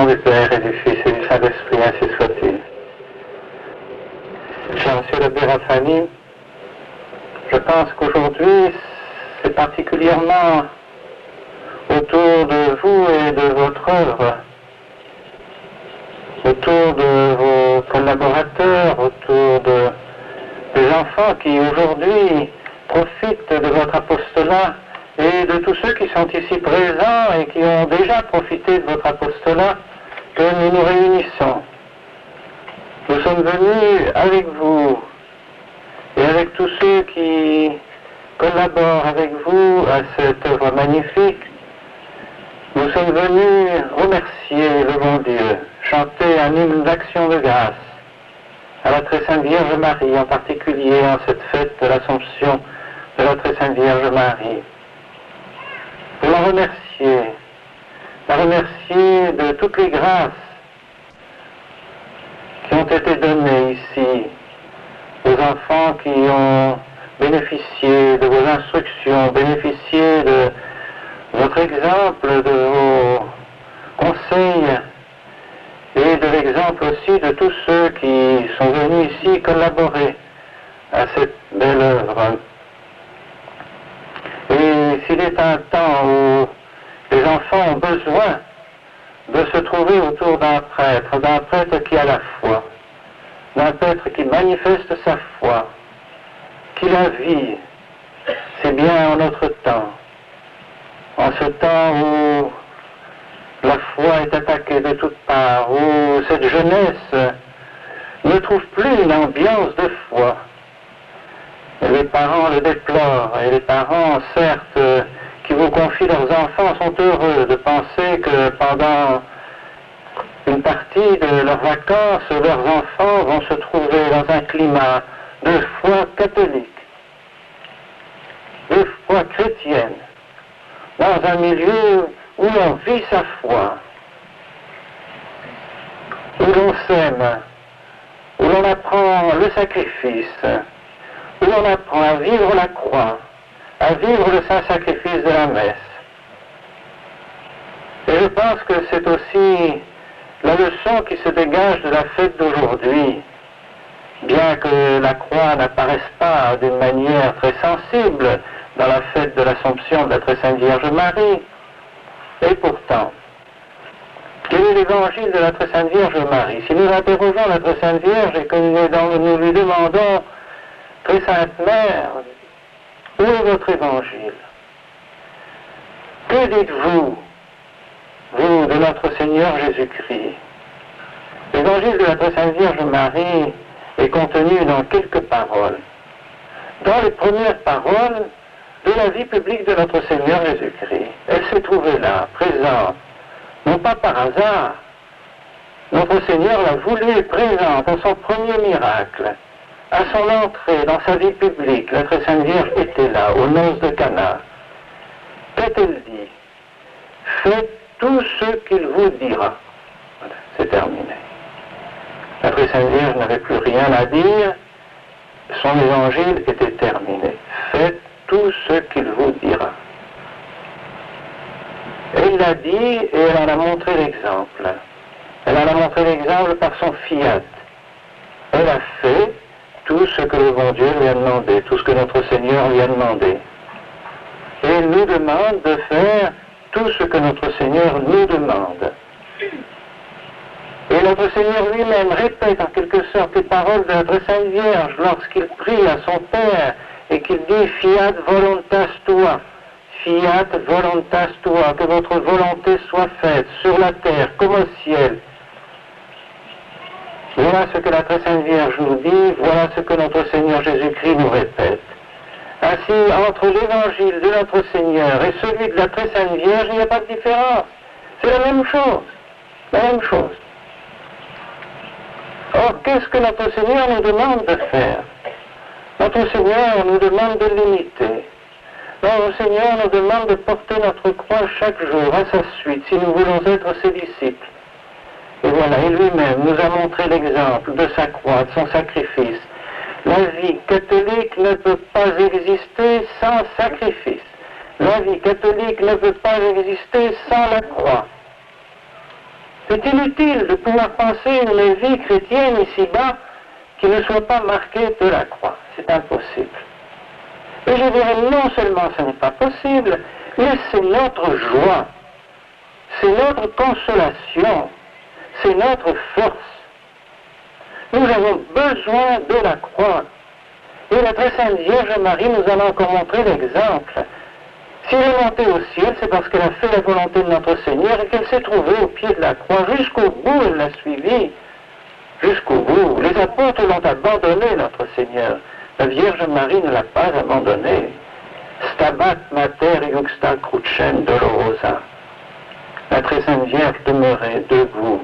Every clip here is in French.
nom du Père et du Fils et du Saint-Esprit, ainsi soit-il. Cher Monsieur l'abbé Raffani, je pense qu'aujourd'hui, c'est particulièrement autour de vous et de votre œuvre, autour de vos collaborateurs, autour des enfants qui aujourd'hui profitent de votre apostolat et de tous ceux qui sont ici présents et qui ont déjà profité de votre apostolat, que nous nous réunissons. Nous sommes venus avec vous et avec tous ceux qui collaborent avec vous à cette œuvre magnifique. Nous sommes venus remercier le bon Dieu, chanter un hymne d'action de grâce à la Très Sainte Vierge Marie, en particulier en cette fête de l'Assomption de la Très Sainte Vierge Marie. Pour la remercier de toutes les grâces qui ont été données ici aux enfants qui ont bénéficié de vos instructions, bénéficié de votre exemple, de vos conseils et de l'exemple aussi de tous ceux qui sont venus ici collaborer à cette belle œuvre. Et s'il est un temps où les enfants ont besoin de se trouver autour d'un prêtre qui a la foi, d'un prêtre qui manifeste sa foi, qui la vit, c'est bien en notre temps. En ce temps où la foi est attaquée de toutes parts, où cette jeunesse ne trouve plus une ambiance de foi. Et les parents le déplorent, et les parents, certes, qui vous confient leurs enfants, sont heureux de penser que pendant une partie de leurs vacances, leurs enfants vont se trouver dans un climat de foi catholique, de foi chrétienne, dans un milieu où l'on vit sa foi, où l'on s'aime, où l'on apprend le sacrifice, où l'on apprend à vivre la croix, à vivre le saint sacrifice de la messe. Et je pense que c'est aussi la leçon qui se dégage de la fête d'aujourd'hui, bien que la croix n'apparaisse pas d'une manière très sensible dans la fête de l'Assomption de la Très Sainte Vierge Marie. Et pourtant, quel est l'évangile de la Très Sainte Vierge Marie? Si nous interrogeons la Très Sainte Vierge et que nous lui demandons, Très Sainte Mère, où est votre évangile? Que dites-vous, vous, de notre Seigneur Jésus-Christ? L'évangile de la Très Sainte Vierge Marie est contenu dans quelques paroles. Dans les premières paroles de la vie publique de notre Seigneur Jésus-Christ. Elle s'est trouvée là, présente, non pas par hasard. Notre Seigneur l'a voulu présente à son premier miracle. À son entrée dans sa vie publique, la Très Sainte Vierge était là, aux noces de Cana. Qu'a-t-elle dit? Faites tout ce qu'il vous dira. Voilà, c'est terminé. La Très Sainte Vierge n'avait plus rien à dire, son évangile était terminé. Faites tout ce qu'il vous dira. Elle l'a dit et elle en a montré l'exemple. Elle en a montré l'exemple par son fiat. Elle a fait tout ce que le bon Dieu lui a demandé, tout ce que notre Seigneur lui a demandé. Et elle nous demande de faire tout ce que notre Seigneur nous demande. Et notre Seigneur lui-même répète en quelque sorte les paroles de la Très Sainte Vierge lorsqu'il prie à son Père et qu'il dit « Fiat voluntas tua ». Fiat voluntas tua, que votre volonté soit faite sur la terre comme au ciel. Voilà ce que la Très Sainte Vierge nous dit, voilà ce que notre Seigneur Jésus-Christ nous répète. Ainsi, entre l'évangile de notre Seigneur et celui de la Très Sainte Vierge, il n'y a pas de différence. C'est la même chose. La même chose. Or, qu'est-ce que notre Seigneur nous demande de faire? Notre Seigneur nous demande de l'imiter. Notre Seigneur nous demande de porter notre croix chaque jour à sa suite, si nous voulons être ses disciples. Et voilà, il lui-même nous a montré l'exemple de sa croix, de son sacrifice. La vie catholique ne peut pas exister sans sacrifice. La vie catholique ne peut pas exister sans la croix. C'est inutile de pouvoir penser une vie chrétienne ici-bas qui ne soit pas marquée de la croix. C'est impossible. Et je dirais non seulement ce n'est pas possible, mais c'est notre joie, c'est notre consolation, c'est notre force. Nous avons besoin de la croix. Et la très sainte Vierge Marie nous en a encore montré l'exemple. Si elle est montée au ciel, c'est parce qu'elle a fait la volonté de notre Seigneur et qu'elle s'est trouvée au pied de la croix. Jusqu'au bout, elle l'a suivi. Jusqu'au bout. Les apôtres l'ont abandonné, notre Seigneur. La Vierge Marie ne l'a pas abandonné. Stabat mater iuxta crucem dolorosa. La très sainte Vierge demeurait debout,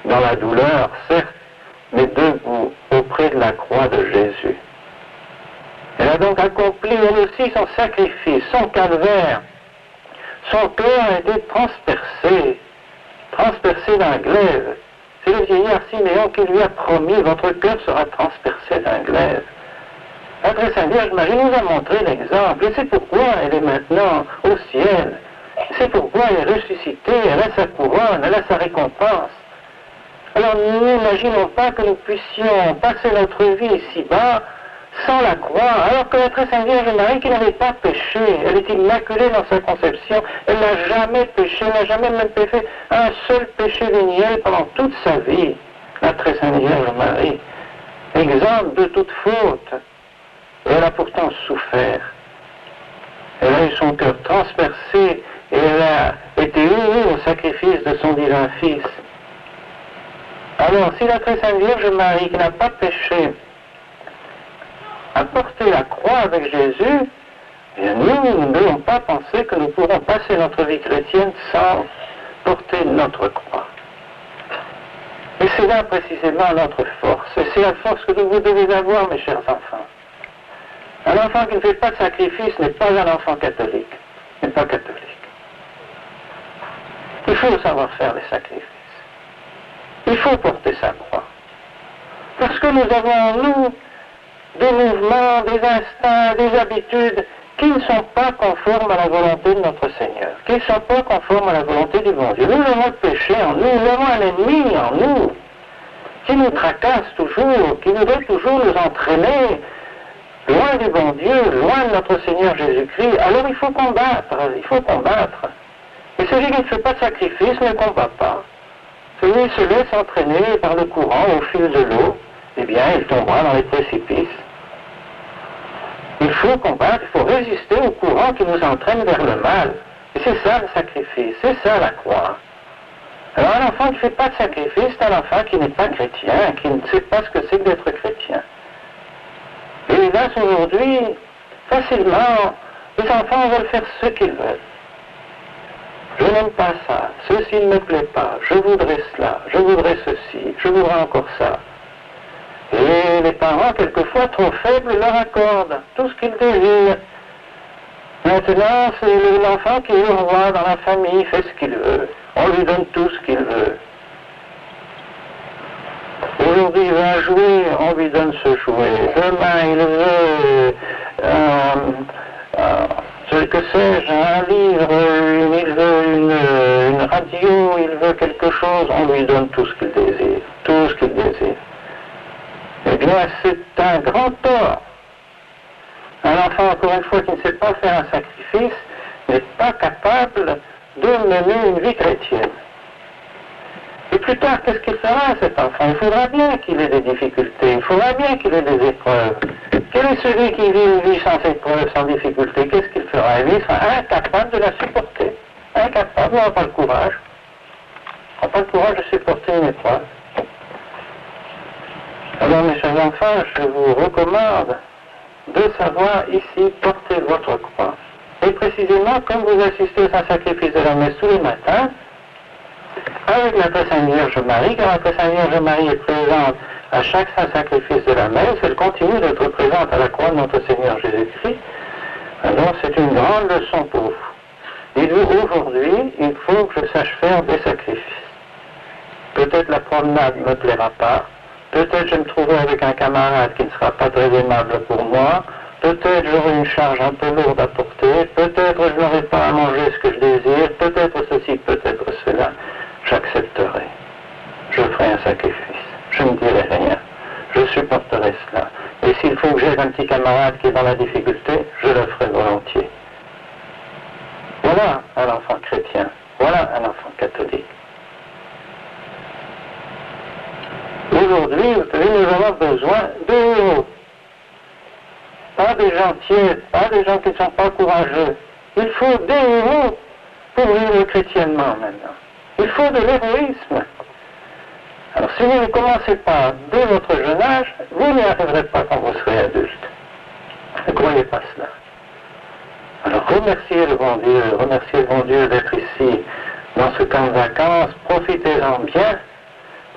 dans la douleur, certes, mais debout, auprès de la croix de Jésus. Elle a donc accompli elle aussi son sacrifice, son calvaire. Son cœur a été transpercé d'un glaive. C'est le vieillard Siméon qui lui a promis, votre cœur sera transpercé d'un glaive. La très sainte Vierge Marie nous a montré l'exemple, et c'est pourquoi elle est maintenant au ciel. C'est pourquoi elle est ressuscitée, elle a sa couronne, elle a sa récompense. Alors n'imaginons pas que nous puissions passer notre vie ici-bas sans la croix, alors que la très sainte Vierge Marie, qui n'avait pas péché, elle est immaculée dans sa conception, elle n'a jamais péché, elle n'a jamais même fait un seul péché véniel pendant toute sa vie, la très sainte Vierge Marie, exempte de toute faute, et elle a pourtant souffert. Elle a eu son cœur transpercé, et elle a été unie au sacrifice de son divin Fils. Alors, si la très sainte Vierge Marie, qui n'a pas péché, a porté la croix avec Jésus, eh bien nous ne devons pas penser que nous pourrons passer notre vie chrétienne sans porter notre croix. Et c'est là précisément notre force. Et c'est la force que vous devez avoir, mes chers enfants. Un enfant qui ne fait pas de sacrifice n'est pas un enfant catholique. N'est pas catholique. Il faut savoir faire les sacrifices. Il faut porter sa croix. Parce que nous avons en nous des mouvements, des instincts, des habitudes qui ne sont pas conformes à la volonté de notre Seigneur, qui ne sont pas conformes à la volonté du bon Dieu. Nous avons le péché en nous, nous avons un ennemi en nous, qui nous tracasse toujours, qui voudrait toujours nous entraîner loin du bon Dieu, loin de notre Seigneur Jésus-Christ. Alors il faut combattre, il faut combattre. Et celui qui ne fait pas de sacrifice ne combat pas. Celui qui se laisse entraîner par le courant au fil de l'eau, eh bien, il tombera dans les précipices. Il faut combattre, il faut résister au courant qui nous entraîne vers le mal. Et c'est ça le sacrifice, c'est ça la croix. Alors un enfant qui ne fait pas de sacrifice, c'est un enfant qui n'est pas chrétien, qui ne sait pas ce que c'est que d'être chrétien. Et hélas, aujourd'hui, facilement, les enfants veulent faire ce qu'ils veulent. Je n'aime pas ça, ceci ne me plaît pas, je voudrais cela, je voudrais ceci, je voudrais encore ça. Et les parents, quelquefois trop faibles, leur accordent tout ce qu'ils désirent. Maintenant, c'est l'enfant qui est le roi dans la famille, il fait ce qu'il veut. On lui donne tout ce qu'il veut. Aujourd'hui, il va jouer, on lui donne ce jouet. Demain, il veut, que sais-je, un livre, il veut une radio, il veut quelque chose, on lui donne tout ce qu'il désire. Tout ce qu'il désire. Eh bien, c'est un grand tort. Un enfant, encore une fois, qui ne sait pas faire un sacrifice, n'est pas capable de mener une vie chrétienne. Et plus tard, qu'est-ce qu'il fera, cet enfant? Il faudra bien qu'il ait des difficultés, il faudra bien qu'il ait des épreuves. Quel est celui qui vit une vie sans épreuves, sans difficultés? Qu'est-ce qu'il fera? Il sera incapable de la supporter. Incapable, on n'a pas le courage. On n'a pas le courage de supporter une épreuve. Alors, mes chers enfants, je vous recommande de savoir ici porter votre croix. Et précisément, comme vous assistez à un sacrifice de la messe tous les matins, avec la très sainte Vierge Marie, car la très sainte Vierge Marie est présente à chaque saint sacrifice de la messe, elle continue d'être présente à la croix de notre Seigneur Jésus-Christ. Alors, c'est une grande leçon pour vous. Dites-vous, aujourd'hui, il faut que je sache faire des sacrifices. Peut-être la promenade ne me plaira pas. Peut-être je me trouverai avec un camarade qui ne sera pas très aimable pour moi. Peut-être j'aurai une charge un peu lourde à porter. Peut-être je n'aurai pas à manger ce que je désire. Peut-être ceci, peut-être cela. J'accepterai. je ferai un sacrifice. Je ne dirai rien. Je supporterai cela. Et s'il faut que j'aide un petit camarade qui est dans la difficulté, je le ferai volontiers. Voilà un enfant chrétien. Voilà un enfant catholique. Aujourd'hui, vous savez, nous avons besoin de héros. Pas des gens tièdes, pas des gens qui ne sont pas courageux. Il faut des héros pour vivre chrétiennement maintenant. Il faut de l'héroïsme. Alors si vous ne commencez pas dès votre jeune âge, vous n'y arriverez pas quand vous serez adulte. Ne croyez pas cela. Alors remerciez le bon Dieu d'être ici dans ce camp de vacances, profitez-en bien,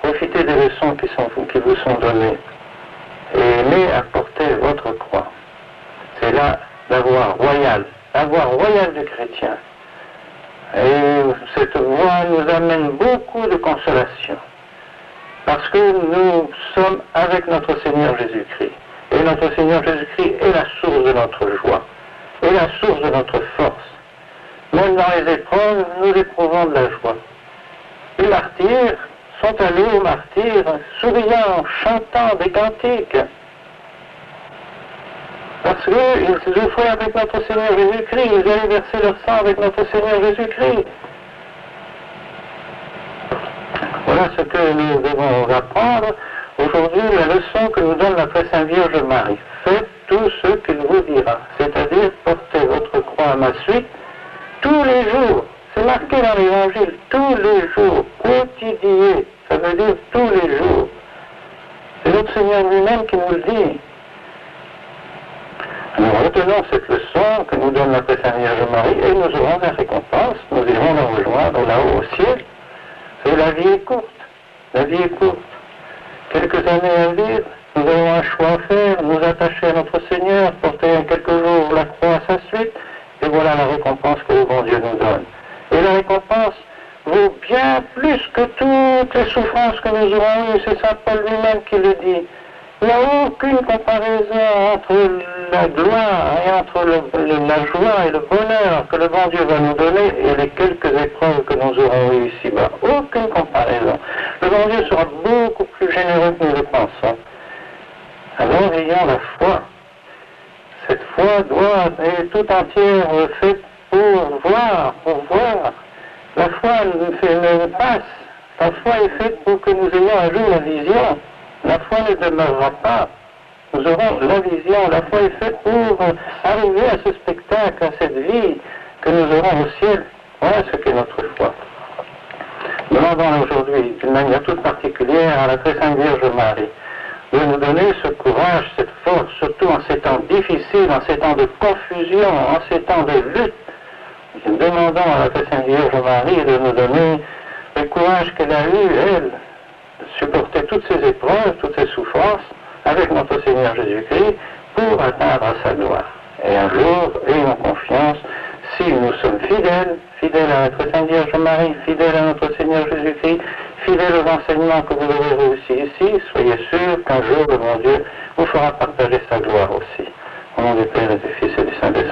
profitez des leçons qui vous sont données et aimez à porter votre croix. C'est là la voie royale du chrétien. Et cette voie nous amène beaucoup de consolation. Parce que nous sommes avec notre Seigneur Jésus-Christ. Et notre Seigneur Jésus-Christ est la source de notre joie, est la source de notre force. Même dans les épreuves, nous éprouvons de la joie. Les martyrs sont allés au martyr, souriant, chantant des cantiques. Parce qu'ils souffraient avec notre Seigneur Jésus-Christ, ils allaient verser leur sang avec notre Seigneur Jésus-Christ. Voilà ce que nous devons apprendre. Aujourd'hui, la leçon que nous donne la très Sainte Vierge Marie. Faites tout ce qu'il vous dira, c'est-à-dire portez votre croix à ma suite tous les jours. C'est marqué dans l'Évangile, tous les jours, quotidier, ça veut dire tous les jours. C'est notre Seigneur lui-même qui nous le dit. Nous retenons cette leçon que nous donne la très Sainte Vierge Marie et nous aurons la récompense, nous irons la rejoindre là-haut au ciel. Et la vie est courte, la vie est courte. Quelques années à vivre, nous avons un choix à faire, nous attacher à notre Seigneur, porter quelques jours la croix à sa suite, et voilà la récompense que le bon Dieu nous donne. Et la récompense vaut bien plus que toutes les souffrances que nous aurons eues, c'est Saint Paul lui-même qui le dit. Il n'y a aucune comparaison entre la gloire et entre la joie et le bonheur que le bon Dieu va nous donner et les quelques épreuves que nous aurons eues ici-bas. Aucune comparaison. Le bon Dieu sera beaucoup plus généreux que nous le pensons. Alors ayons la foi. Cette foi doit être tout entière faite pour voir. La foi ne passe. La foi est faite pour que nous ayons un jour la vision. La foi ne demeurera pas. Nous aurons la vision. La foi est faite pour arriver à ce spectacle, à cette vie que nous aurons au ciel. Voilà ce qu'est notre foi. Demandons aujourd'hui, d'une manière toute particulière, à la très Sainte Vierge Marie, de nous donner ce courage, cette force, surtout en ces temps difficiles, en ces temps de confusion, en ces temps de lutte. Nous demandons à la très Sainte Vierge Marie de nous donner le courage qu'elle a eu, elle, de supporter toutes ces épreuves, toutes ces souffrances, avec notre Seigneur Jésus-Christ, pour atteindre sa gloire. Et un jour, ayons confiance, si nous sommes fidèles à notre Sainte Vierge Marie, fidèles à notre Seigneur Jésus-Christ, fidèles aux enseignements que vous aurez reçus ici, soyez sûrs qu'un jour le bon Dieu vous fera partager sa gloire aussi. Au nom du Père et du Fils et du Saint-Esprit.